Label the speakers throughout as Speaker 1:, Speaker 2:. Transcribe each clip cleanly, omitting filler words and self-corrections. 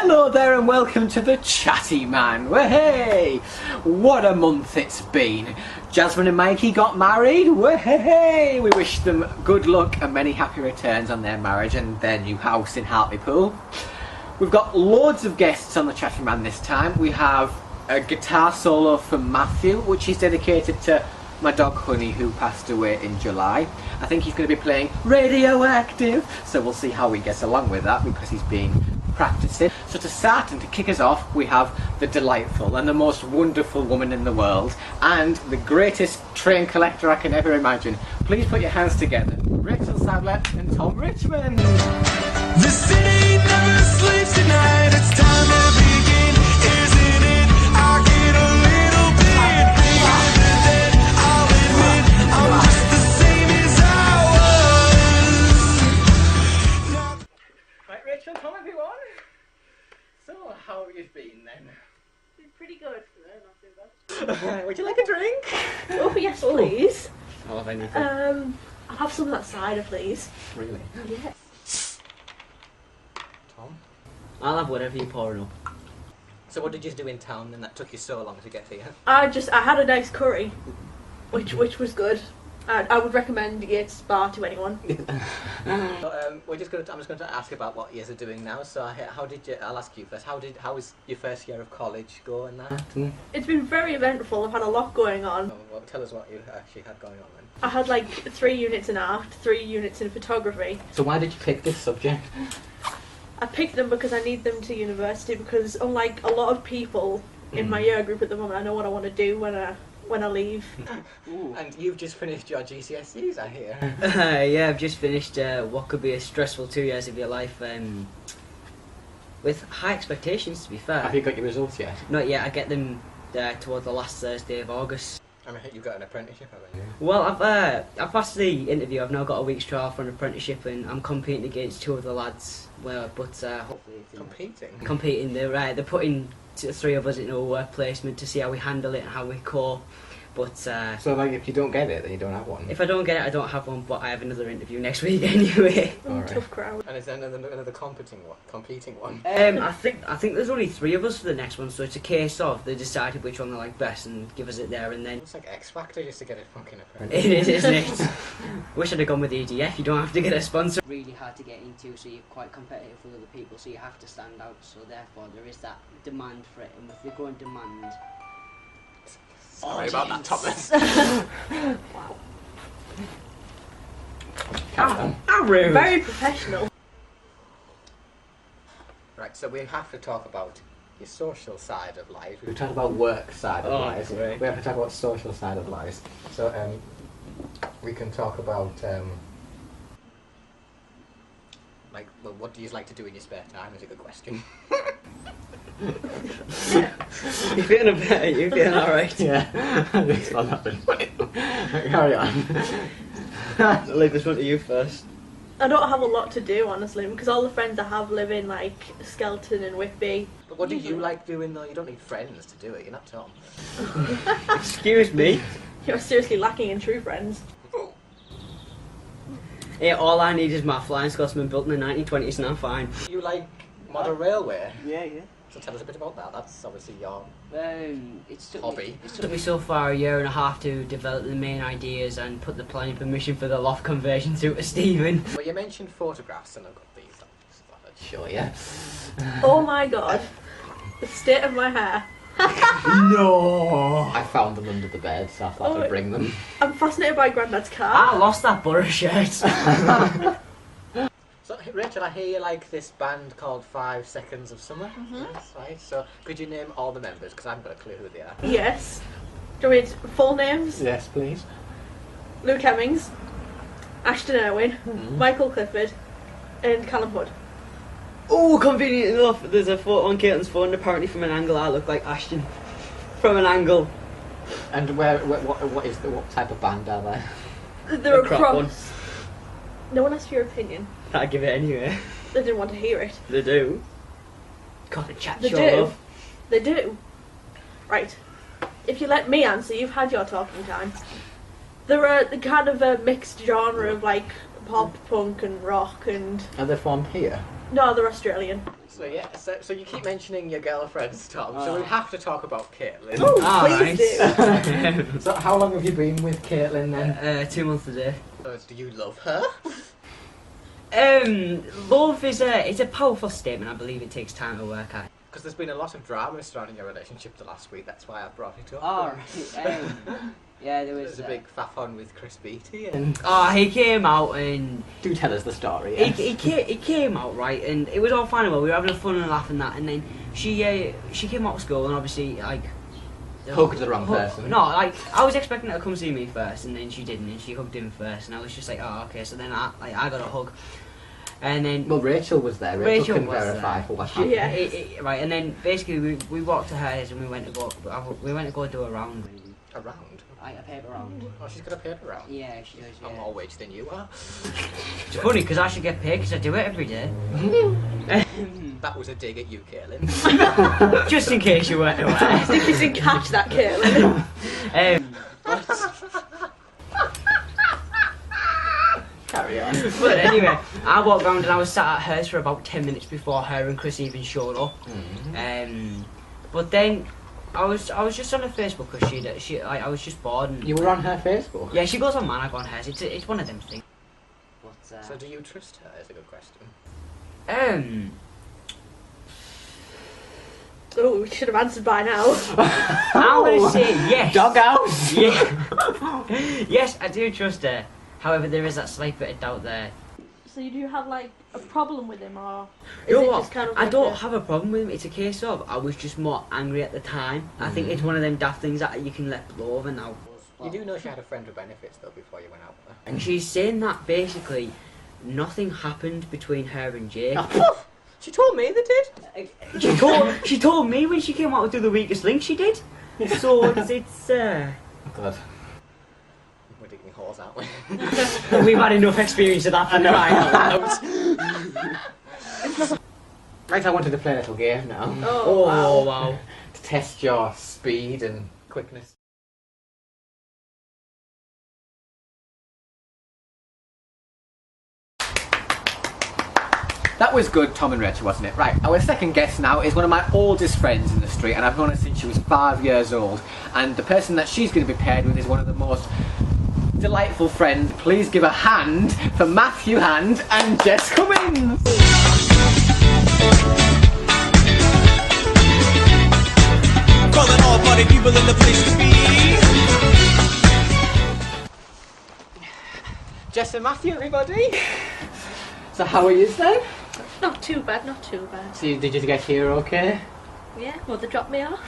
Speaker 1: Hello there and welcome to the Chatty Man. Hey, what a month it's been. Jasmine and Mikey got married. Hey, we wish them good luck and many happy returns on their marriage and their new house in Hartlepool. We've got loads of guests on the Chatty Man this time. We have a guitar solo from Matthew, which is dedicated to my dog Honey, who passed away in July. I think he's going to be playing Radioactive, so we'll see how he gets along with that because he's been practicing. So to start and to kick us off, we have the delightful and the most wonderful woman in the world and the greatest train collector I can ever imagine. Please put your hands together. Rachel Sadler and Tom Richmond.
Speaker 2: The city never sleeps tonight. It's time to begin, isn't it? I get a little bit bigger than that. I'll admit I'm just the same as I was.
Speaker 1: Right, Rachel, Tom, everyone. So, how have you been then?
Speaker 3: Been pretty good. No, not too bad.
Speaker 1: Would you like a drink?
Speaker 3: Oh, yes, please.
Speaker 1: I'll have anything.
Speaker 3: I'll have some of that cider, please.
Speaker 1: Really?
Speaker 3: Yes.
Speaker 1: Tom?
Speaker 4: I'll have whatever you're pouring up.
Speaker 1: So what did you do in town and that took you so long to get here?
Speaker 3: I had a nice curry, which was good. I would recommend its bar to anyone.
Speaker 1: I'm just going to ask about what you are doing now. So I'll ask you first. How was your first year of college go and that?
Speaker 3: It's been very eventful. I've had a lot going on.
Speaker 1: Oh, well, tell us what you actually had going on then.
Speaker 3: I had like 3 units in art, 3 units in photography.
Speaker 1: So why did you pick this subject?
Speaker 3: I picked them because I need them to university, because unlike a lot of people in my year group at the moment, I know what I want to do when I leave.
Speaker 1: And you've just finished your GCSEs, I hear.
Speaker 4: Yeah, I've just finished what could be a stressful 2 years of your life with high expectations, to be fair.
Speaker 1: Have you got your results yet?
Speaker 4: Not yet, I get them towards the last Thursday of August.
Speaker 1: I mean, you've got an apprenticeship, haven't you?
Speaker 4: Well, I've passed the interview. I've now got a week's trial for an apprenticeship and I'm competing against 2 of the lads. Well, but hopefully... Competing, they're putting 3 of us into a work placement to see how we handle it and how we cope. But
Speaker 1: so like if you don't get it, then you don't have one?
Speaker 4: If I don't get it, I don't have one, but I have another interview next week anyway.
Speaker 1: Right.
Speaker 3: Tough crowd.
Speaker 1: And is there another competing one?
Speaker 4: I think there's only 3 of us for the next one, so it's a case of they decided which one they like best and give us it there and then.
Speaker 1: It's like X Factor just to get a fucking apprentice.
Speaker 4: It is, isn't it? Wish I'd have gone with EDF. You don't have to get a sponsor. Really hard to get into, so you're quite competitive with other people, so you have to stand out. So therefore, there is that demand for it, and with the growing demand.
Speaker 1: Sorry about that, Thomas.
Speaker 3: Wow.
Speaker 4: I'm rude.
Speaker 3: Very professional.
Speaker 1: Right, so we have to talk about your social side of life. We've talked about work side of life.
Speaker 4: Great.
Speaker 1: We have to talk about social side of life. So we can talk about well, what do you like to do in your spare time? Is a good question.
Speaker 4: You feeling better? You feeling alright?
Speaker 1: Yeah. This one happened. Carry on.
Speaker 4: I'll leave this one to you first.
Speaker 3: I don't have a lot to do, honestly, because all the friends I have live in like Skelton and Whitby.
Speaker 1: But what do you like doing though? You don't need friends to do it. You're not Tom.
Speaker 4: Excuse me.
Speaker 3: You're seriously lacking in true friends.
Speaker 4: Yeah, all I need is my flying Scotsman built in the 1920s and I'm fine.
Speaker 1: You like model railway?
Speaker 4: Yeah.
Speaker 1: So tell us a bit about that. That's obviously your
Speaker 4: It's
Speaker 1: hobby.
Speaker 4: It took me so far a year and a half to develop the main ideas and put the planning permission for the loft conversion through to Stephen.
Speaker 1: Well, you mentioned photographs, and I've got these. I'll show you.
Speaker 3: Oh my god. The state of my hair.
Speaker 4: No!
Speaker 1: I found them under the bed, so I thought I'd bring them.
Speaker 3: I'm fascinated by Grandad's car.
Speaker 4: I lost that butter shirt.
Speaker 1: So, Rachel, I hear you like this band called 5 Seconds of Summer. Yes, right. So, could you name all the members? Because I haven't got a clue who they are.
Speaker 3: Yes. Do you want full names?
Speaker 1: Yes, please.
Speaker 3: Luke Hemmings, Ashton Irwin, Michael Clifford, and Callum Hood.
Speaker 4: Oh, convenient enough, there's a photo on Caitlin's phone. Apparently, from an angle, I look like Ashton. From an angle.
Speaker 1: And what type of band are they?
Speaker 3: They're
Speaker 4: A crap
Speaker 3: across.
Speaker 4: one.
Speaker 3: No one asked for your opinion.
Speaker 4: I'd give it anyway.
Speaker 3: They didn't want to hear it.
Speaker 4: They do. God, the chat
Speaker 3: They
Speaker 4: show
Speaker 3: do.
Speaker 4: love.
Speaker 3: They do. Right. If you let me answer, you've had your talking time. They're the kind of a mixed genre of like pop, punk, and rock, and
Speaker 1: Are they from here?
Speaker 3: no, they're Australian.
Speaker 1: So yeah, so you keep mentioning your girlfriends, Tom, so we have to talk about Caitlin.
Speaker 3: Please do.
Speaker 1: So how long have you been with Caitlin then?
Speaker 4: 2 months today.
Speaker 1: Do you love her?
Speaker 4: Love is it's a powerful statement. I believe it takes time to work at.
Speaker 1: Because there's been a lot of drama surrounding your relationship the last week, that's why I brought it up.
Speaker 4: Oh, right. Yeah, there was
Speaker 1: a big faff on with Chris Beattie and...
Speaker 4: he came out and...
Speaker 1: Do tell us the story, yes.
Speaker 4: He came out, right, and it was all fine and well. We were having fun and laughing and that, and then she came out of school and obviously, like...
Speaker 1: Hugged the wrong person.
Speaker 4: No, like, I was expecting her to come see me first, and then she didn't, and she hugged him first, and I was just like, oh, okay, so then I got a hug. And then...
Speaker 1: Well, Rachel was there. Rachel can verify
Speaker 4: there.
Speaker 1: for what happened.
Speaker 3: Yeah.
Speaker 4: Right, and then basically we walked to hers and we went to go do a round.
Speaker 1: A round?
Speaker 4: A paper round.
Speaker 1: Oh, she's got a paper round?
Speaker 4: Yeah, she does, yeah.
Speaker 1: I'm more wage than you are.
Speaker 4: It's funny, because I should get paid because I do it every day.
Speaker 1: That was a dig at you, Caitlin.
Speaker 4: Just in case you weren't aware.
Speaker 3: I think you didn't catch that, Caitlin.
Speaker 1: Carry on.
Speaker 4: But anyway, I walked round and I was sat at hers for about 10 minutes before her and Chris even showed up. But then I was just on her Facebook because I was just bored. And,
Speaker 1: You were on her Facebook?
Speaker 4: Yeah, she goes on mine, I go on hers. It's one of them things. But,
Speaker 1: so do you trust her? Is a good question.
Speaker 3: Oh, we should have answered by now.
Speaker 4: I'm gonna say yes.
Speaker 1: Dog out.
Speaker 4: Yeah. Yes, I do trust her. However, there is that slight bit of doubt there.
Speaker 3: So you do have like a problem with him, or
Speaker 4: You know
Speaker 3: is it
Speaker 4: what?
Speaker 3: just kind of
Speaker 4: I
Speaker 3: like
Speaker 4: don't
Speaker 3: a-
Speaker 4: have a problem with him. It's a case of I was just more angry at the time. I think it's one of them daft things that you can let blow over now.
Speaker 1: You do know she had a friend with benefits though before you went out with her.
Speaker 4: And she's saying that basically nothing happened between her and Jake.
Speaker 1: She told me they did.
Speaker 4: She told me when she came out to do the weakest link she did. So it's
Speaker 1: God. We're digging holes, aren't we?
Speaker 4: we've had enough experience of that for now.
Speaker 1: Right, I wanted to play a little game now.
Speaker 3: Oh,
Speaker 4: wow.
Speaker 1: To test your speed and quickness. That was good, Tom and Rachel, wasn't it? Right, our second guest now is one of my oldest friends in the street, and I've known her since she was 5 years old. And the person that she's going to be paired with is one of the most delightful friends. Please give a hand for Matthew Hand and Jess Cummins.
Speaker 2: Calling all party people in the place to be.
Speaker 1: Jess and Matthew, everybody. So how are you then?
Speaker 3: not too bad, not too bad.
Speaker 1: So did you get here okay?
Speaker 3: Yeah, mother dropped me off.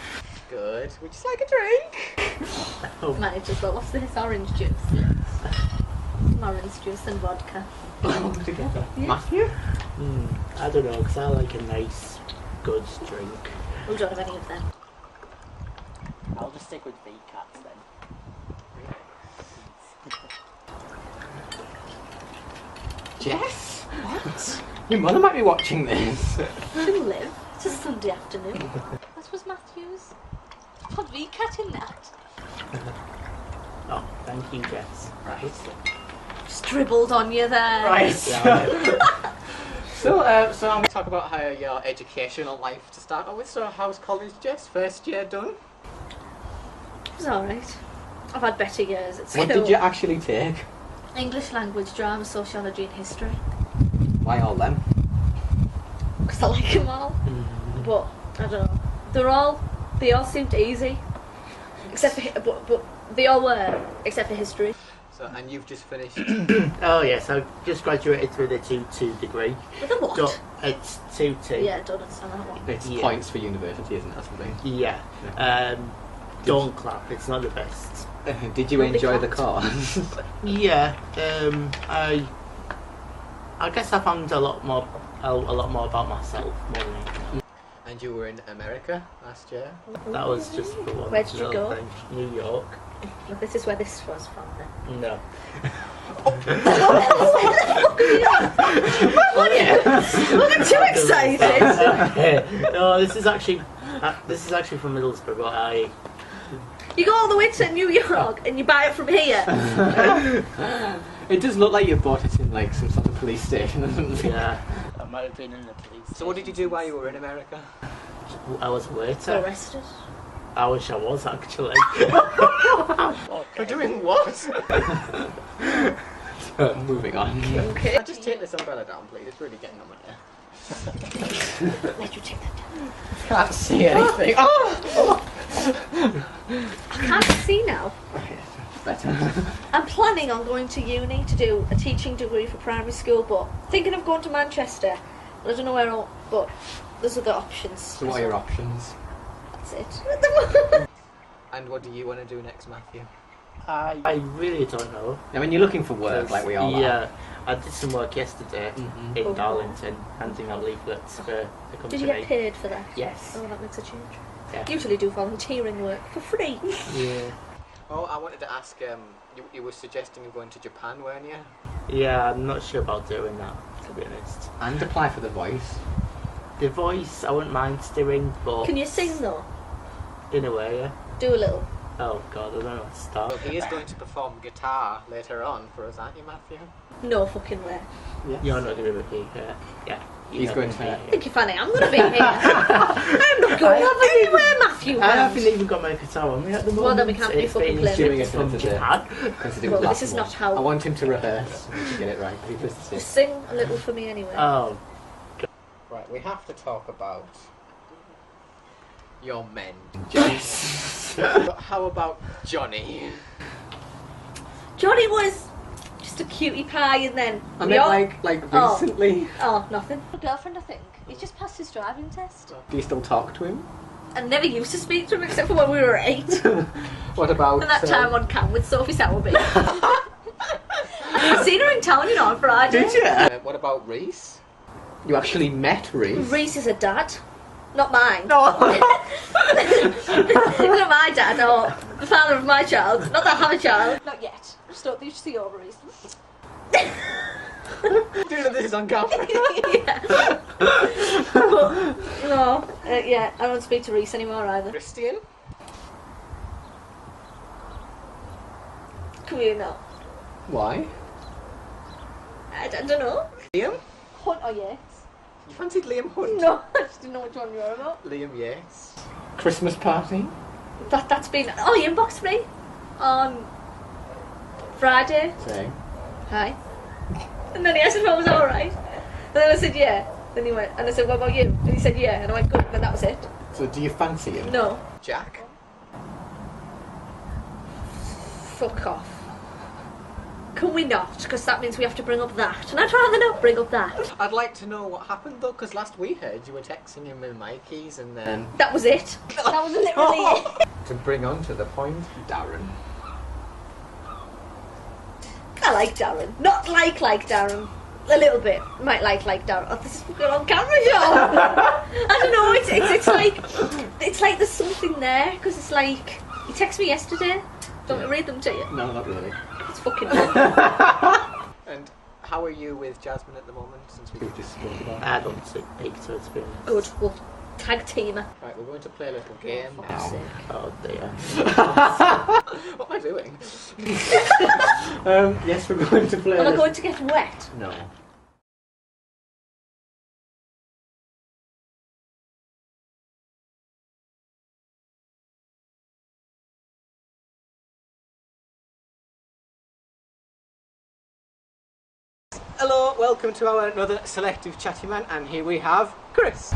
Speaker 1: Good. Would you like a drink?
Speaker 3: Managed as well. What's this? Orange juice. Orange juice and vodka.
Speaker 1: Oh, together.
Speaker 3: Yeah.
Speaker 1: Matthew?
Speaker 5: I don't know, because I like a nice, good drink.
Speaker 3: We don't have any of them.
Speaker 4: I'll just stick with V-Cats then.
Speaker 1: Jess?
Speaker 3: What?
Speaker 1: Your mother might be watching this.
Speaker 3: She'll live. It's a Sunday afternoon. That was Matthew's. Put V-cat in that.
Speaker 5: Oh, thank you, Jess.
Speaker 1: Right.
Speaker 3: Just dribbled on you there.
Speaker 1: Right.
Speaker 5: Yeah.
Speaker 1: So I'm going to talk about how your educational life to start off with. So how's college, Jess? First year done?
Speaker 3: It was alright. I've had better years at school.
Speaker 1: What did you actually take?
Speaker 3: English language, drama, sociology and history.
Speaker 1: Why all them?
Speaker 3: Because I like them all. But, I don't know. They all seemed easy. Except for, but they all were, except for history.
Speaker 1: So, and you've just finished.
Speaker 5: Oh yes, I just graduated with a 2-2 degree.
Speaker 3: With a what?
Speaker 5: So, it's 2-2.
Speaker 3: Yeah, I don't understand that one.
Speaker 1: It's
Speaker 5: Yeah.
Speaker 1: points for university, isn't it? That's the thing.
Speaker 5: Yeah. Don't clap, it's not the best.
Speaker 1: Did you
Speaker 3: Nobody
Speaker 1: enjoy the
Speaker 3: clapped.
Speaker 1: course?
Speaker 5: Yeah. I guess I found a lot more about myself more than anything.
Speaker 1: And you were in America last year?
Speaker 5: That was just for one
Speaker 3: Where did you
Speaker 5: little
Speaker 3: go?
Speaker 5: thing. New York.
Speaker 3: Well, this is where this was from then.
Speaker 5: No.
Speaker 3: I'm too excited!
Speaker 5: No, this is actually from Middlesbrough, but
Speaker 3: You go all the way to New York and you buy it from here.
Speaker 1: It does look like you bought it in like some sort of police station or something.
Speaker 5: yeah. might have been in the police.
Speaker 1: So what did you do while you were in America?
Speaker 5: I was a waiter.
Speaker 3: Arrested.
Speaker 5: I wish I was actually.
Speaker 1: You're doing what?
Speaker 6: Moving on.
Speaker 3: Okay.
Speaker 1: Just take this umbrella down, please. It's really getting on my hair.
Speaker 3: Let you take that down.
Speaker 1: Can't see anything. Oh!
Speaker 3: I can't see now.
Speaker 1: Better.
Speaker 3: I'm planning on going to uni to do a teaching degree for primary school, but thinking of going to Manchester. But I don't know where else, but there's other options.
Speaker 6: So what are your options?
Speaker 3: That's it.
Speaker 1: And what do you want to do next, Matthew?
Speaker 5: I really don't know.
Speaker 6: I mean, you're looking for work like we all are.
Speaker 5: Yeah, I did some work yesterday
Speaker 6: Mhm.
Speaker 5: in
Speaker 3: Oh.
Speaker 5: Darlington, handing out leaflets for the company.
Speaker 3: Did you get paid for that?
Speaker 5: Yes.
Speaker 3: Oh, that makes a change.
Speaker 5: Yeah.
Speaker 3: Usually do volunteering work for free.
Speaker 5: Yeah.
Speaker 1: Oh, I wanted to ask, you were suggesting you're going to Japan, weren't you?
Speaker 5: Yeah, I'm not sure about doing that, to be honest.
Speaker 6: And apply for the voice.
Speaker 5: The voice, I wouldn't mind doing, but
Speaker 3: Can you sing though?
Speaker 5: in a way, yeah.
Speaker 3: Do a little.
Speaker 5: Oh god, I don't know what to start.
Speaker 1: Well, he is going to perform guitar later on for us, aren't you, Matthew?
Speaker 3: No fucking way.
Speaker 5: You're not going to be here. Yeah. you're
Speaker 6: He's
Speaker 5: not
Speaker 6: going
Speaker 5: gonna
Speaker 6: to-
Speaker 5: be
Speaker 3: I
Speaker 5: here.
Speaker 3: think you're funny. I'm going to be here. I'm not going anywhere, Matthew.
Speaker 5: I haven't even got my guitar on me at the moment.
Speaker 3: Well, then we can't be
Speaker 5: It's
Speaker 3: fucking
Speaker 5: been
Speaker 3: playing
Speaker 6: Doing
Speaker 5: shipped
Speaker 6: it
Speaker 5: from
Speaker 6: today.
Speaker 5: Japan.
Speaker 6: Because it
Speaker 3: Well,
Speaker 6: was
Speaker 3: this is not how-
Speaker 6: I want him to rehearse to get it right. He plays the same.
Speaker 3: Just sing a little for me anyway.
Speaker 5: Oh,
Speaker 1: Right, we have to talk about your men.
Speaker 6: Jess.
Speaker 1: But how about Johnny?
Speaker 3: Johnny was just a cutie pie, and then
Speaker 6: I
Speaker 3: we
Speaker 6: meant
Speaker 3: all-
Speaker 6: like
Speaker 3: Oh.
Speaker 6: recently.
Speaker 3: Oh, nothing. A girlfriend, I think. He's just passed his driving test.
Speaker 6: Do you still talk to him?
Speaker 3: I never used to speak to him except for when we were 8.
Speaker 6: What about
Speaker 3: And that time on cam with Sophie Sowerby. I've seen her in town, you know, on Friday.
Speaker 6: Did you?
Speaker 1: What about Reese?
Speaker 6: You actually met Reese?
Speaker 3: Reese is a dad. Not mine.
Speaker 6: No.
Speaker 3: Not my dad, or the father of my child. Not that I have a child. Not yet. Just don't think you see ovaries.
Speaker 1: Doing this on camera.
Speaker 3: Yeah. But, no, yeah, I don't speak to Reese anymore either.
Speaker 1: Christian?
Speaker 3: Come here now.
Speaker 6: Why?
Speaker 3: I don't know.
Speaker 1: Liam?
Speaker 3: Hunt or Yates?
Speaker 1: You fancied Liam Hunt?
Speaker 3: No, I just didn't know which one you were about.
Speaker 1: Liam Yates.
Speaker 6: Christmas party?
Speaker 3: That's been. Oh, he inboxed me on Friday.
Speaker 6: Same.
Speaker 3: Hi. And then he asked if I was alright. And then I said yeah. Then he went, and I said, what about you? And he said yeah. And I went, good. And then that was it.
Speaker 6: So do you fancy him?
Speaker 3: No.
Speaker 1: Jack?
Speaker 3: Fuck off. Can we not? Because that means we have to bring up that. And I'd rather not bring up that.
Speaker 1: I'd like to know what happened though, because last we heard you were texting him with Mikey's and then...
Speaker 3: That was it. That was literally it.
Speaker 6: To bring on to the point, Darren.
Speaker 3: I like Darren. Not like Darren. A little bit. Might like Darren. Oh, this is fucking on camera, John. I don't know. It's like there's something there because it's like he texted me yesterday. Don't want me to read them to you.
Speaker 6: No, not really.
Speaker 3: It's fucking.
Speaker 1: And how are you with Jasmine at the moment, since
Speaker 6: We've just spoke about it.
Speaker 5: I don't speak to it, to be honest.
Speaker 3: Good. We'll tag teamer.
Speaker 1: Right, we're going to play a little game now.
Speaker 3: Sick.
Speaker 5: Oh dear.
Speaker 1: What am I doing?
Speaker 6: Yes, we're going to play
Speaker 3: Am I
Speaker 6: this-
Speaker 3: going to get wet?
Speaker 6: No.
Speaker 1: Hello, welcome to our another selective Chatty Man, and here we have Chris.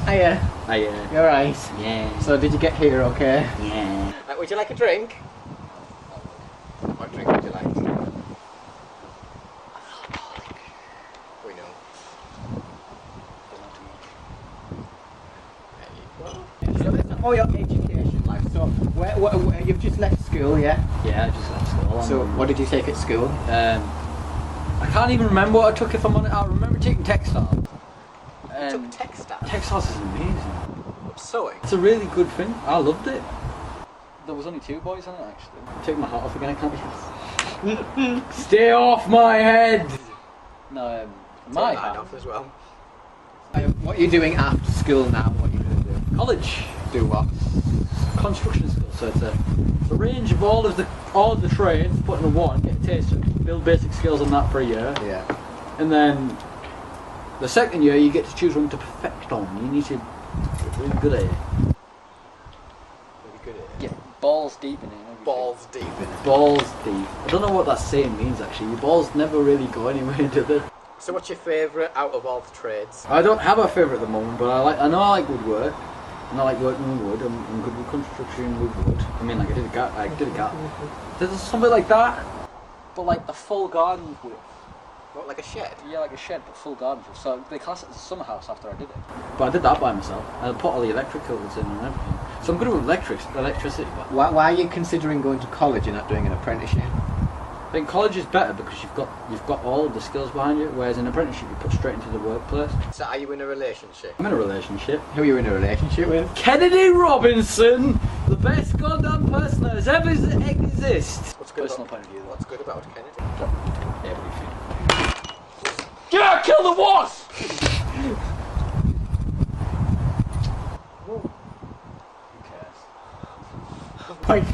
Speaker 6: Hiya.
Speaker 5: Hiya.
Speaker 6: You're right.
Speaker 5: Yeah.
Speaker 6: So did you get here okay?
Speaker 5: Yeah.
Speaker 1: Would you like a drink? What drink would you like? We know.
Speaker 6: So let's talk about your education life. So where you've just left school, yeah?
Speaker 7: Yeah, I just left school.
Speaker 6: So what did you take at school?
Speaker 7: I can't even remember what I took if I'm on it. I remember taking textiles.
Speaker 1: You took textile.
Speaker 7: Textiles is amazing.
Speaker 1: Sewing.
Speaker 7: It's a really good thing. I loved it. There was only 2 boys on it actually.
Speaker 6: Take my hat off again, I can't be.
Speaker 7: Stay off my head! No, my
Speaker 1: Take mine
Speaker 7: hat.
Speaker 1: off as well.
Speaker 6: What are you doing after school now? What are you going to do?
Speaker 7: College.
Speaker 6: Do what?
Speaker 7: Construction school. So it's a range of all of the trades, put in one, get a taste of it, build basic skills on that for a year.
Speaker 6: Yeah.
Speaker 7: And then The second year you get to choose one to perfect on. You need to get really good at it.
Speaker 6: Really good at it.
Speaker 7: Yeah, balls deep in it.
Speaker 6: Balls deep in it.
Speaker 7: Balls deep. I don't know what that saying means actually. Your balls never really go anywhere, do they?
Speaker 6: So what's your favourite out of all the trades?
Speaker 7: I don't have a favourite at the moment, but I know I like woodwork. And I like working with wood. I'm good with construction with wood. I mean, like I did a gap. There's something like that, but like the full garden width.
Speaker 6: What, like a shed?
Speaker 7: Yeah, like a shed, but full garden width. So they class it as a summer house after I did it. But I did that by myself. I put all the electricals in and everything. So I'm good with electricity. But
Speaker 6: Why are you considering going to college and not doing an apprenticeship?
Speaker 7: I think college is better because you've got all of the skills behind you, whereas in an apprenticeship you put straight into the workplace.
Speaker 6: So are you in a relationship?
Speaker 7: I'm in a relationship.
Speaker 6: Who are you in a relationship with?
Speaker 7: Kennedy Robinson, the best goddamn person that has ever exist.
Speaker 6: What's good
Speaker 7: Personal
Speaker 6: about,
Speaker 7: point of view, though.
Speaker 6: what's good about Kennedy?
Speaker 7: Everything. Yeah, kill the wasp! Who cares?
Speaker 6: Right.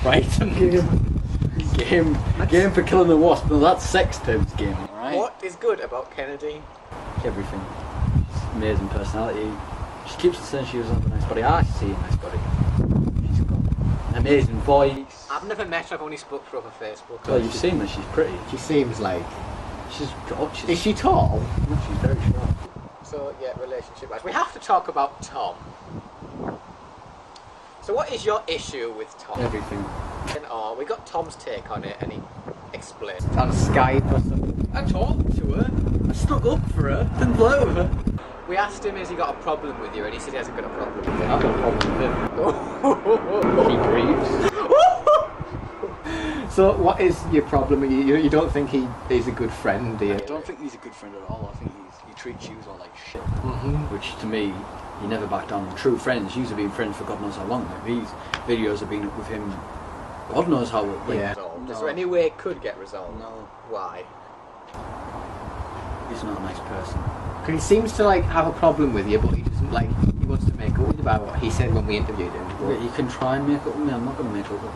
Speaker 7: Game for killing the wasp. No, that's sex terms game, alright?
Speaker 6: What is good about Kennedy?
Speaker 7: Everything. Amazing personality. She keeps it saying she doesn't have a nice body. I see a nice body. She's got an amazing voice.
Speaker 6: I've never met her, I've only spoke to her over Facebook.
Speaker 7: Well, you've seen her, she's pretty.
Speaker 6: She seems like...
Speaker 7: She's short.
Speaker 6: Is she tall?
Speaker 7: No, she's very short.
Speaker 6: So, yeah, relationship-wise. We have to talk about Tom. So what is your issue with Tom?
Speaker 7: Everything.
Speaker 6: Oh, we got Tom's take on it and he explained.
Speaker 1: On Skype or something.
Speaker 7: I talked to her. I stuck up for her. Didn't flirt with her.
Speaker 6: We asked him, has he got a problem with you? And he said he hasn't got a problem with you.
Speaker 7: I've got a problem with him. He breathes.
Speaker 6: So what is your problem? You don't think he's a good friend, do you?
Speaker 7: I don't think he's a good friend at all. I think he treats you all like shit.
Speaker 6: Mm-hmm.
Speaker 7: Which to me, you never back down on. True friends usually been friends for God knows how long. Like, these videos have been up with him, God knows how. Like,
Speaker 6: Yeah. Is there any way it could get resolved?
Speaker 7: No.
Speaker 6: Why?
Speaker 7: He's not a nice person.
Speaker 6: Because he seems to like have a problem with you, but he doesn't like. He wants to make up about what he said when we interviewed him.
Speaker 7: But he can try and make up with me. I'm not going to make up with him.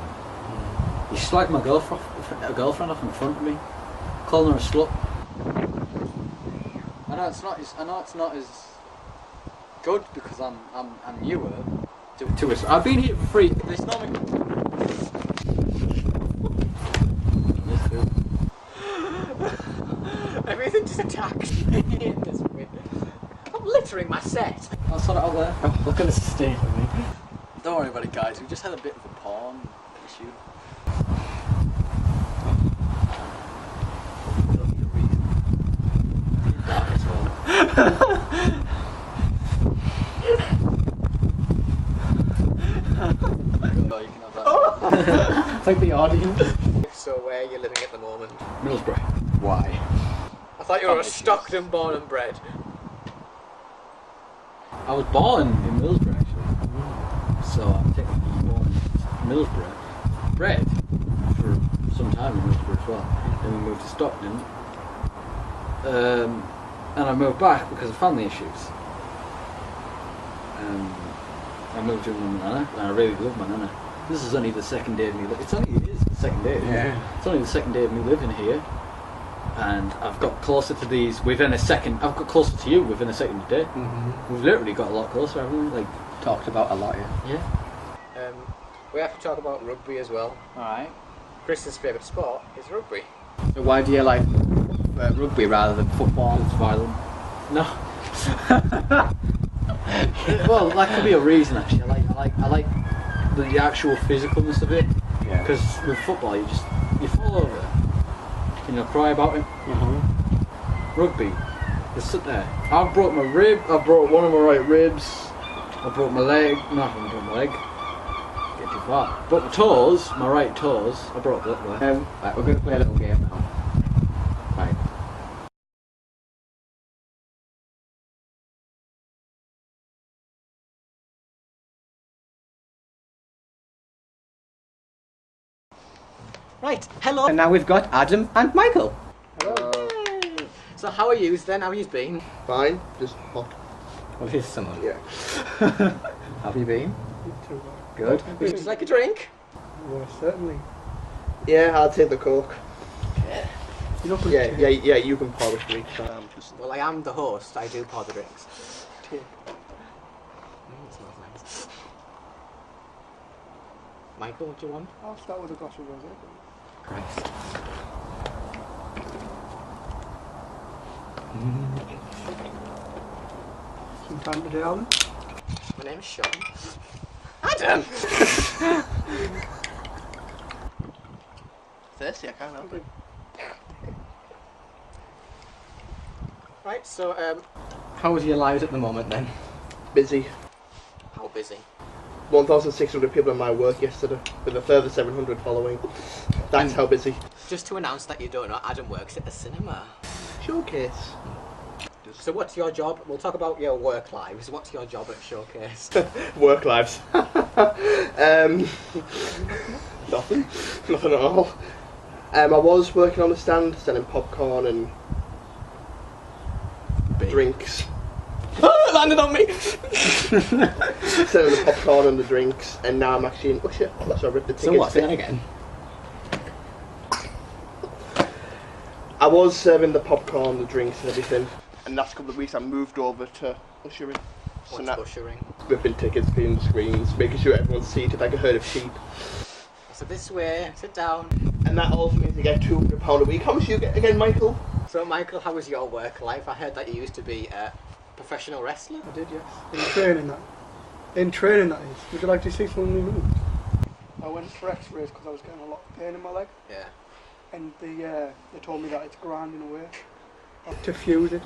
Speaker 7: He slagged my girlfriend off in front of me, calling her a slut. I know it's not as good because I'm newer to us. I've been here for free. This normally.
Speaker 6: Everything just attacks me in this way. I'm littering my set.
Speaker 7: I'll sort it out there.
Speaker 6: Oh, look at the state of me.
Speaker 7: Don't worry about it, guys. We just had a bit of a porn issue. Dark as well. Oh, you can have that.
Speaker 6: It's like the audience. So where are you living at the moment?
Speaker 7: Middlesbrough.
Speaker 6: Why? I thought you were a
Speaker 7: Family
Speaker 6: Stockton born and bred.
Speaker 7: I was born in Middlesbrough actually. So I'm technically born in Middlesbrough. Bred for some time in Middlesbrough as well. Then we moved to Stockton. And I moved back because of family issues. I moved to with my nana, and I really love my nana. This is only the second day of me. It is the second day.
Speaker 6: Yeah.
Speaker 7: It's only the second day of me living here, and I've got closer to these within a second. I've got closer to you within a second a day.
Speaker 6: Mm-hmm.
Speaker 7: We've literally got a lot closer, haven't we? Like,
Speaker 6: Talked about a lot, yeah.
Speaker 7: yeah.
Speaker 6: We have to talk about rugby as well.
Speaker 7: All right.
Speaker 6: Chris's favourite sport is rugby. So why do you like rugby rather than football?
Speaker 7: It's violent. No. Well, that could be a reason actually. I like the actual physicalness of it.
Speaker 6: Yeah.
Speaker 7: Because with football, you fall over and you'll cry about it.
Speaker 6: Mm-hmm.
Speaker 7: Rugby, you sit there. I've broke my rib. I broke one of my right ribs. I broke my leg. No, I haven't broke my leg. Get too far. Broke my toes. My right toes. I broke that way.
Speaker 6: Right, we're going to play a little game now. Right. Right, hello. And now we've got Adam and Michael.
Speaker 8: Hello.
Speaker 6: So how are you then? How have you been?
Speaker 8: Fine, just hot.
Speaker 6: Well, here's summer.
Speaker 8: Yeah.
Speaker 6: How have you been? Good. Would you just like a drink?
Speaker 8: Well, certainly. Yeah, I'll take the Coke.
Speaker 6: You're not going to
Speaker 8: Yeah, you can pour the drinks.
Speaker 1: Well, I am the host. I do pour the drinks.
Speaker 6: take.
Speaker 1: It smells nice. Michael, what do you want?
Speaker 6: I'll start with a glass of rosé.
Speaker 1: Christ.
Speaker 6: Some time today, Alan.
Speaker 1: My name's Sean. Adam!
Speaker 8: Thirsty, I can't help it.
Speaker 1: Right, so, how's your lives at the moment then?
Speaker 8: Busy.
Speaker 1: How busy?
Speaker 8: 1,600 people in my work yesterday, with a further 700 following. That's how busy.
Speaker 1: Just to announce that you don't know, Adam works at the cinema.
Speaker 8: Showcase.
Speaker 1: So what's your job? We'll talk about your work lives. What's your job at Showcase?
Speaker 8: Work lives. Nothing. Nothing at all. I was working on the stand, selling popcorn and drinks. Oh, it landed on me! Selling the popcorn and the drinks, and now I'm actually in Usher. So I ripped the tickets.
Speaker 1: So what's that again?
Speaker 8: I was serving the popcorn, the drinks and everything. And the last couple of weeks I moved over to ushering. So
Speaker 1: What's
Speaker 8: now
Speaker 1: ushering?
Speaker 8: ripping tickets, cleaning the screens, making sure everyone's seated like a herd of sheep.
Speaker 1: So this way, sit down.
Speaker 8: And that also means you get £200 a week. How much do you get again, Michael?
Speaker 1: So Michael, how was your work life? I heard that you used to be a professional wrestler.
Speaker 6: I did, yes. In training, that. In training, that is. Would you like to see some of me move? I went for x-rays because I was getting a lot of pain in my leg.
Speaker 1: Yeah.
Speaker 6: And they told me that it's grinding away. To fuse it.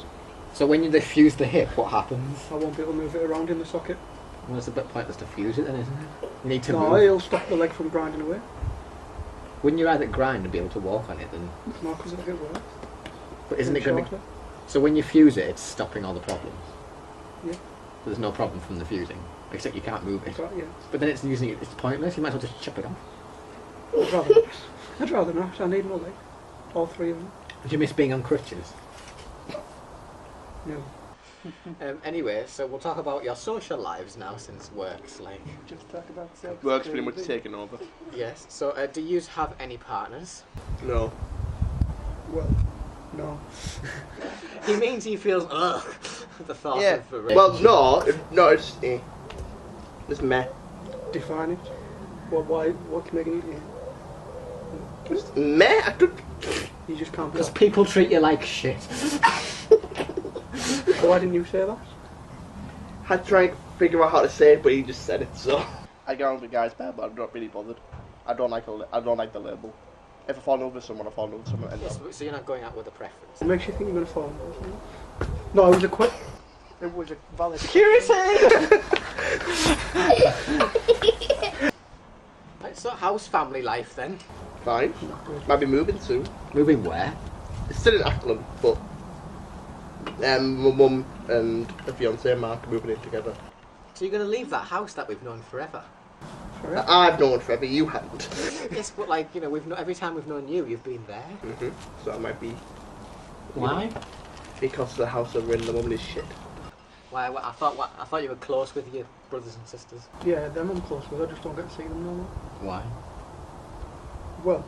Speaker 1: So when they fuse the hip, what happens?
Speaker 6: I won't be able to move it around in the socket.
Speaker 1: Well, it's a bit pointless to fuse it then, isn't it? You need to
Speaker 6: No,
Speaker 1: move.
Speaker 6: it'll stop the leg from grinding away.
Speaker 1: Wouldn't you rather grind and be able to walk on it then?
Speaker 6: No, because it'll get worse.
Speaker 1: But isn't it going to...
Speaker 6: Shorter.
Speaker 1: So when you fuse it, it's stopping all the problems?
Speaker 6: Yeah.
Speaker 1: There's no problem from the fusing, except you can't move it.
Speaker 6: Yeah.
Speaker 1: But then it's pointless, you might as well just chop it off.
Speaker 6: I'd rather not. I'd rather not. I need more leg. All three of them.
Speaker 1: Do you miss being on crutches?
Speaker 6: No.
Speaker 1: Anyway, so we'll talk about your social lives now, since work's like...
Speaker 6: Just talk about sex.
Speaker 8: Work's pretty much taken over.
Speaker 1: Yes, so do you have any partners?
Speaker 8: No.
Speaker 6: Well, no.
Speaker 1: He means he feels ugh the thought
Speaker 8: Yeah.
Speaker 1: of a rape.
Speaker 8: Well, no, it's It's meh.
Speaker 6: Define it. Well, why? What's making it?
Speaker 8: It's meh. I don't...
Speaker 6: You just can't.
Speaker 1: Because people treat you like shit.
Speaker 6: Why didn't you say that?
Speaker 8: I had to try and figure out how to say it, but he just said it, so... I get on with the guy's bed, but I'm not really bothered. I don't like the label. If I fall in love with someone, I fall in love with someone. And
Speaker 1: Yes, so you're not going out with a preference.
Speaker 6: It makes you think you're going to fall in love with someone. No, it was a quick. It was a valid.
Speaker 1: Right, so how's family life then?
Speaker 8: Fine. Might be moving soon.
Speaker 1: Moving where?
Speaker 8: It's still in Ackland, but my mum and her fiance Mark are moving in together.
Speaker 1: So you're going to leave that house that we've known forever?
Speaker 8: I've known forever, you haven't.
Speaker 1: Yes, but like, you know, every time we've known you, you've been there.
Speaker 8: So I might be...
Speaker 1: Why?
Speaker 8: Because the house I'm in, the woman is shit.
Speaker 1: Why? I thought you were close with your brothers and sisters.
Speaker 6: Yeah, them I'm close with. I just don't get to see them no more.
Speaker 1: Why?
Speaker 6: Well,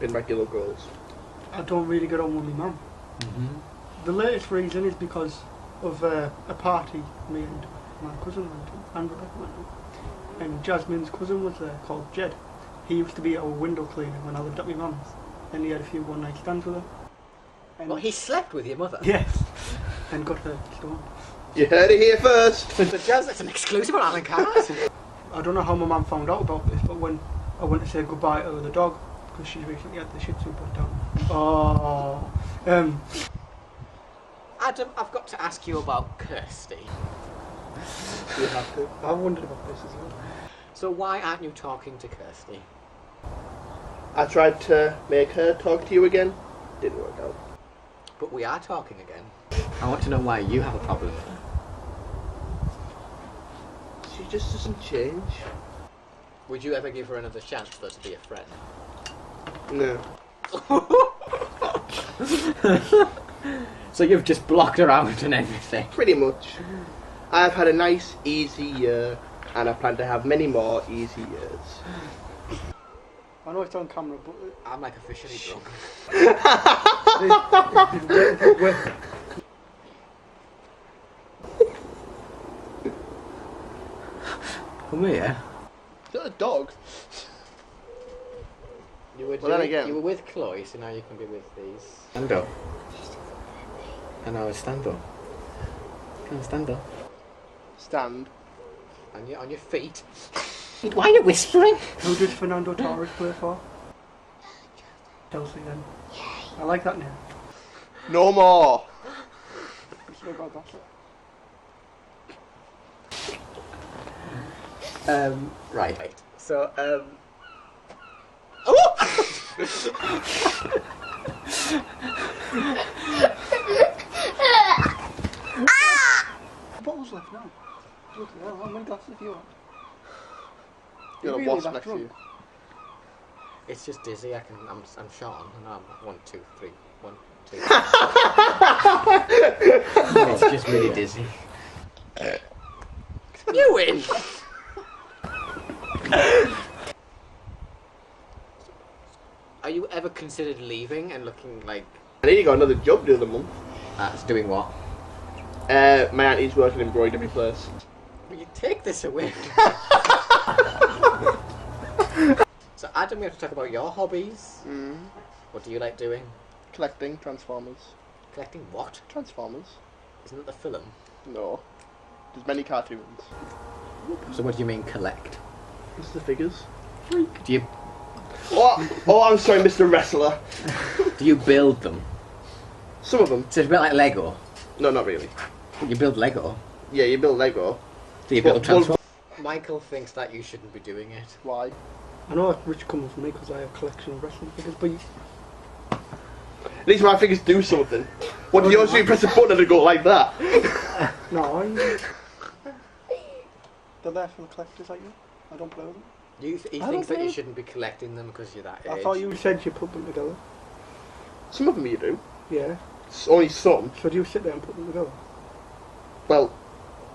Speaker 8: Been regular girls.
Speaker 6: I don't really get on with my mum. The latest reason is because of a party me and my cousin went to, and Rebecca went to. And Jasmine's cousin was there, called Jed. He used to be a window cleaner when I lived at my mum's. And he had a few one-night stands with her. And
Speaker 1: Well, he slept with your mother?
Speaker 6: yes. And got her stoned.
Speaker 8: You heard it here first!
Speaker 1: So Jazz, that's an exclusive on Alan Cars.
Speaker 6: I don't know how my mum found out about this, but when I went to say goodbye to the dog, because she recently had the Shih Tzu put down.
Speaker 1: Adam, I've got to ask you about Kirsty.
Speaker 8: You have to.
Speaker 6: I wondered about this as well.
Speaker 1: So why aren't you talking to Kirsty?
Speaker 8: I tried to make her talk to you again. Didn't work out.
Speaker 1: But we are talking again. I want to know why you have a problem.
Speaker 8: She just doesn't change.
Speaker 1: Would you ever give her another chance, though, to be a friend?
Speaker 8: No.
Speaker 1: So you've just blocked her out and everything?
Speaker 8: Pretty much. I've had a nice, easy year, and I plan to have many more easy years.
Speaker 6: I know it's on camera, but
Speaker 1: I'm like officially drunk. Come here.
Speaker 8: Is that a dog?
Speaker 1: You were,
Speaker 8: Well, then again.
Speaker 1: you were with Chloe, so now you can be with these. Stand up. I know, stand up. Come on, stand up.
Speaker 8: Stand.
Speaker 1: On your feet. Why are you whispering?
Speaker 6: who does Fernando Torres play for? Chelsea then. I like that name.
Speaker 8: No more.
Speaker 6: We should have got that.
Speaker 1: Right. So,
Speaker 6: Bottles left now. Look at that, I'll make glasses if you want.
Speaker 8: You're
Speaker 6: Really
Speaker 8: a wasp
Speaker 6: that
Speaker 8: next to you.
Speaker 6: drunk?
Speaker 1: it's just dizzy. I'm Sean, and I'm 1, 2, 3, 1, 2. It's just really dizzy. You win. Are you ever considered leaving and looking like?
Speaker 8: I need to got another job the other month.
Speaker 1: That's doing what?
Speaker 8: My auntie's working in embroidery place.
Speaker 1: Will you take this away? So Adam, we have to talk about your hobbies. What do you like doing?
Speaker 8: Collecting Transformers.
Speaker 1: Collecting what?
Speaker 8: Transformers?
Speaker 1: Isn't it the film?
Speaker 8: No. There's many cartoons.
Speaker 1: So what do you mean collect?
Speaker 8: This is the figures.
Speaker 1: Do you
Speaker 8: I'm sorry, Mr. Wrestler.
Speaker 1: build them?
Speaker 8: Some of them.
Speaker 1: So it's a bit like Lego.
Speaker 8: No, not really.
Speaker 1: You build Lego.
Speaker 8: Yeah, you build Lego.
Speaker 1: Do you build
Speaker 8: Well,
Speaker 1: Transformers? Michael thinks that you shouldn't be doing it.
Speaker 8: Why?
Speaker 6: I know it's rich coming from me because I have a collection of wrestling figures, but
Speaker 8: At least my figures do something. What do you always do? Press a button and it go like that?
Speaker 6: no, they're there for the collectors like you. I don't play with them.
Speaker 1: He
Speaker 6: I
Speaker 1: thinks
Speaker 6: don't
Speaker 1: that you
Speaker 6: know.
Speaker 1: shouldn't be collecting them because you're that age.
Speaker 6: I thought you said you put them together.
Speaker 8: Some of them you do.
Speaker 6: Yeah.
Speaker 8: Only some.
Speaker 6: So do you sit there and put them together?
Speaker 8: Well,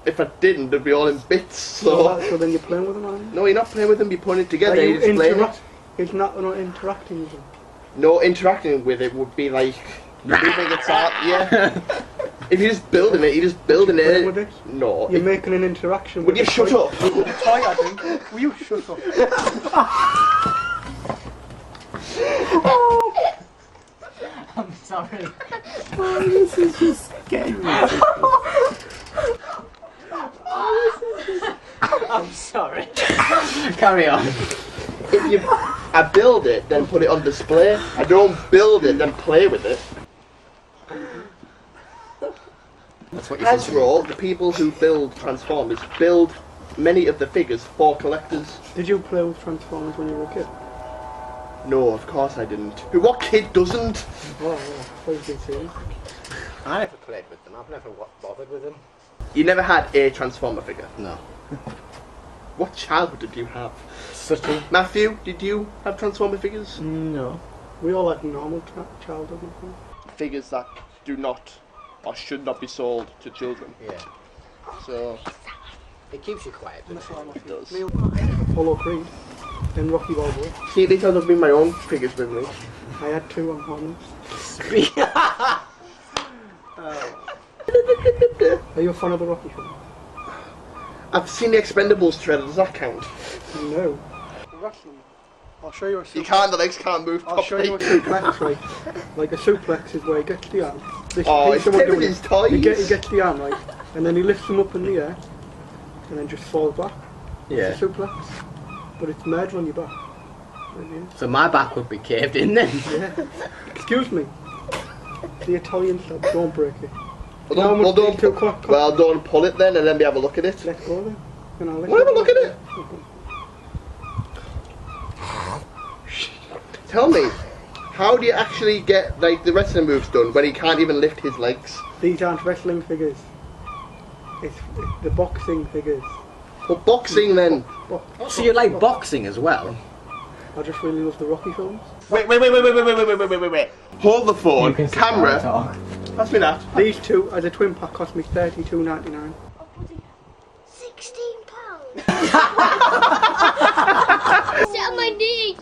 Speaker 8: if I didn't, they'd be all in bits. So
Speaker 6: So then you're playing with them, aren't you?
Speaker 8: no, you're not playing with them. You're putting it together.
Speaker 6: Are you
Speaker 8: You're just playing it.
Speaker 6: It's not interacting with them.
Speaker 8: No, interacting with it would be like moving its art. Yeah. If you're just building it, you're just building
Speaker 6: Playing
Speaker 8: it.
Speaker 6: with it?
Speaker 8: No.
Speaker 6: You're making an interaction
Speaker 8: Would
Speaker 6: with
Speaker 8: you
Speaker 6: the
Speaker 8: shut
Speaker 6: toy.
Speaker 8: up?
Speaker 6: With the toy, Adam. Will you shut up?
Speaker 4: I'm sorry.
Speaker 1: This is just scary.
Speaker 4: I'm sorry.
Speaker 1: Carry on.
Speaker 8: I build it, then put it on display. I don't build it, then play with it.
Speaker 1: That's what you said.
Speaker 8: Hasbro, the people who build Transformers, build many of the figures for collectors.
Speaker 6: Did you play with Transformers when you were a kid?
Speaker 8: No, of course I didn't. What kid doesn't?
Speaker 6: Oh, I was being serious.
Speaker 1: I never played with them. I've never bothered with them.
Speaker 8: You never had a Transformer figure?
Speaker 1: No.
Speaker 8: What childhood did you have?
Speaker 1: Such a...
Speaker 8: Matthew, did you have Transformer figures?
Speaker 6: No. We all had normal childhood.
Speaker 8: Figures that do not or should not be sold to children.
Speaker 1: Yeah.
Speaker 8: So,
Speaker 1: It keeps you quiet, doesn't it?
Speaker 8: it does.
Speaker 6: Apollo Creed. Then Rocky Balboa.
Speaker 8: See, these have been my own figures with me.
Speaker 6: I had 2 on honest. Are you a fan of the Rocky film?
Speaker 8: I've seen the Expendables trailer, does that count?
Speaker 6: No. Wrestling. I'll show you a suplex.
Speaker 8: You can't, the legs can't move
Speaker 6: I'll show you a
Speaker 8: properly.
Speaker 6: suplex, right? Like a suplex is where he gets the arm. This
Speaker 8: Oh,
Speaker 6: piece
Speaker 8: it's
Speaker 6: of wood
Speaker 8: Kevin
Speaker 6: doing
Speaker 8: his
Speaker 6: it.
Speaker 8: toys.
Speaker 6: He gets the arm, right? And then he lifts him up in the air. And then just falls back.
Speaker 1: Yeah.
Speaker 6: It's a suplex. But it's mad on your back.
Speaker 1: So my back would be caved in then.
Speaker 6: Yeah. Excuse me. The Italian style. Don't break it.
Speaker 8: Well, don't pull it then and let me have a look at it.
Speaker 6: Let go then. And I'll let
Speaker 8: We'll
Speaker 6: you
Speaker 8: have a look at it. Tell me, how do you actually get like the wrestling moves done when he can't even lift his legs?
Speaker 6: These aren't wrestling figures. It's the boxing figures.
Speaker 8: Well, boxing then.
Speaker 1: So you like boxing as well?
Speaker 6: I just really love the Rocky films.
Speaker 8: Wait. Hold the phone. Camera. Pass me that.
Speaker 6: These two as a twin pack cost me £32.99.
Speaker 3: £16. Sit on my knee.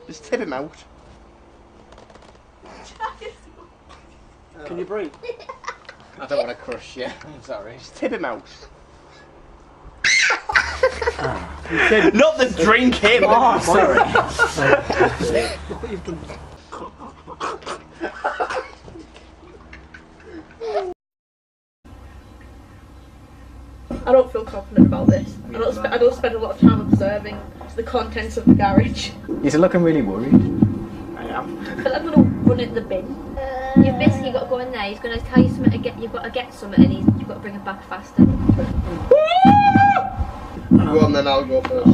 Speaker 8: Just tip him out.
Speaker 6: Can you breathe?
Speaker 1: I don't want to crush you. I'm sorry.
Speaker 8: Just tip him out.
Speaker 5: Not the drink him!
Speaker 1: Oh, sorry.
Speaker 6: Look what you've done.
Speaker 3: I don't feel confident about this. I don't spend a lot of time observing the contents of the garage.
Speaker 1: He's looking really worried.
Speaker 8: I am.
Speaker 3: I feel like I'm gonna run it in the bin. You've basically got to go in there. He's gonna tell you something to get. You've got to get something, and you've got to bring it back faster.
Speaker 8: Go on then, I'll go first.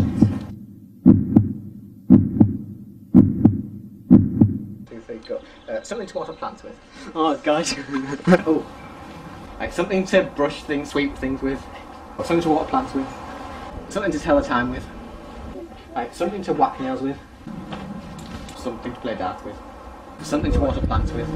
Speaker 1: 2, 3, go. Something to water plants with.
Speaker 6: Oh, guys.
Speaker 1: Oh. Like something to brush things, sweep things with. Or something to water plants with. Something to tell the time with. Like something to whack nails with. Something to play darts with. Something to water plants with.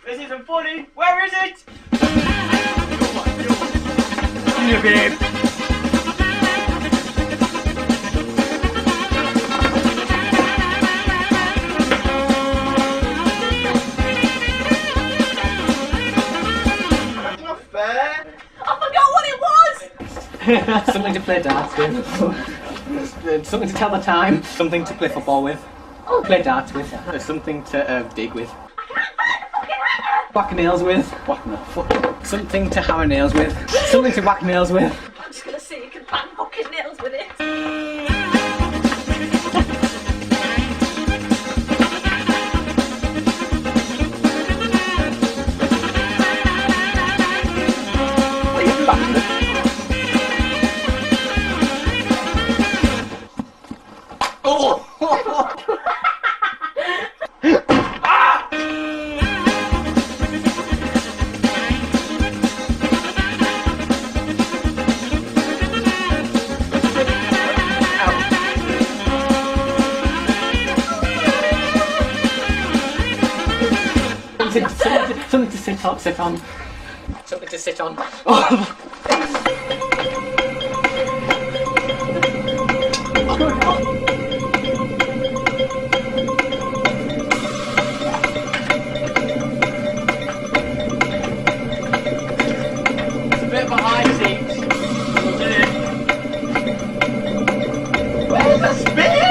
Speaker 5: This isn't funny! Where is it? You babe!
Speaker 8: That's not fair.
Speaker 3: I forgot what it was.
Speaker 1: Something to play darts with. Something to tell the time. Something to play football with. Play darts with. Something to dig with. Whack nails with. Whack nails. Something to hammer nails with. Something to whack nails with.
Speaker 3: I'm just gonna see you can bang fucking nails with it.
Speaker 1: Something to sit on. Something to sit on.
Speaker 5: It's a bit of a high seat. Where's the spit?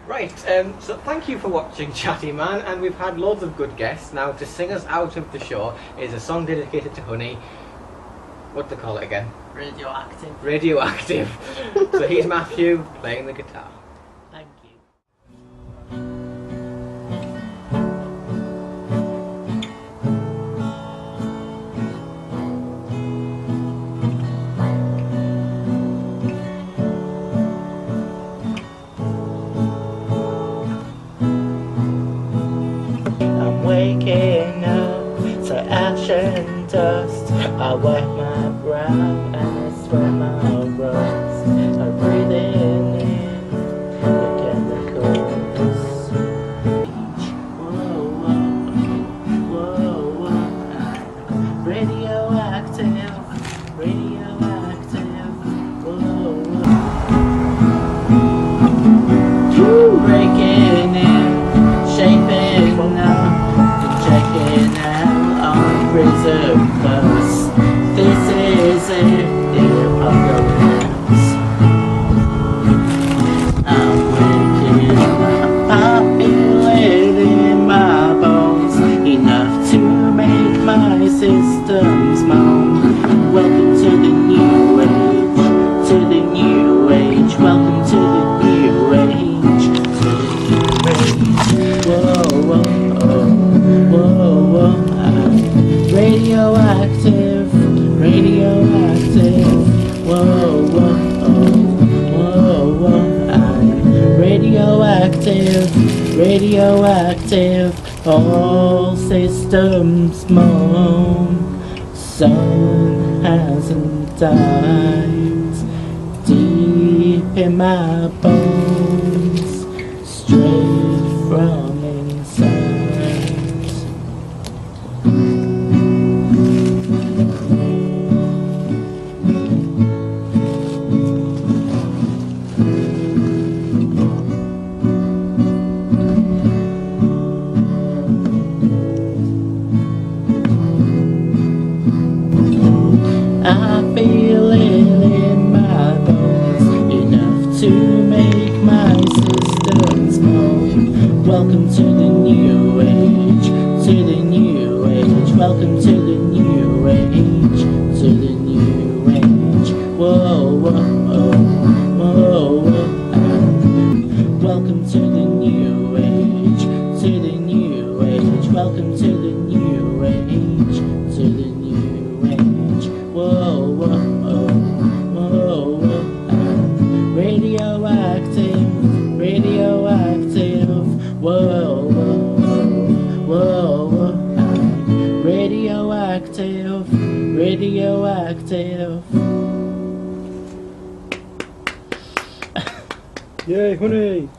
Speaker 1: Right, so thank you for watching Chatty Man, and we've had loads of good guests. Now, to sing us out of the show is a song dedicated to Honey. What do they call it again?
Speaker 5: Radioactive.
Speaker 1: Radioactive. So here's Matthew playing the guitar.
Speaker 5: Thank you. I'm waking up to ash and dust. I wipe my brow and I sweat my rust. I'm breathing in the chemicals. Whoa, whoa, whoa, whoa. Radioactive, radioactive. Whoa, whoa. Breaking in, shaping up, checking out on prison bus. This is it.
Speaker 9: radioactive, radioactive, all systems moan. Sun hasn't died, deep in my bones, straight from inside. I feel it in my bones, enough to make my systems moan. Welcome to the new age, to the new age. Welcome to the new age, to the new age. Whoa, whoa, whoa, whoa. Welcome to the new age, to the new age. Welcome to the new age, to the new age. Whoa, whoa, whoa, whoa. Radioactive, radioactive. Whoa, whoa, whoa, whoa. Radioactive, radioactive.
Speaker 7: Yay, honey!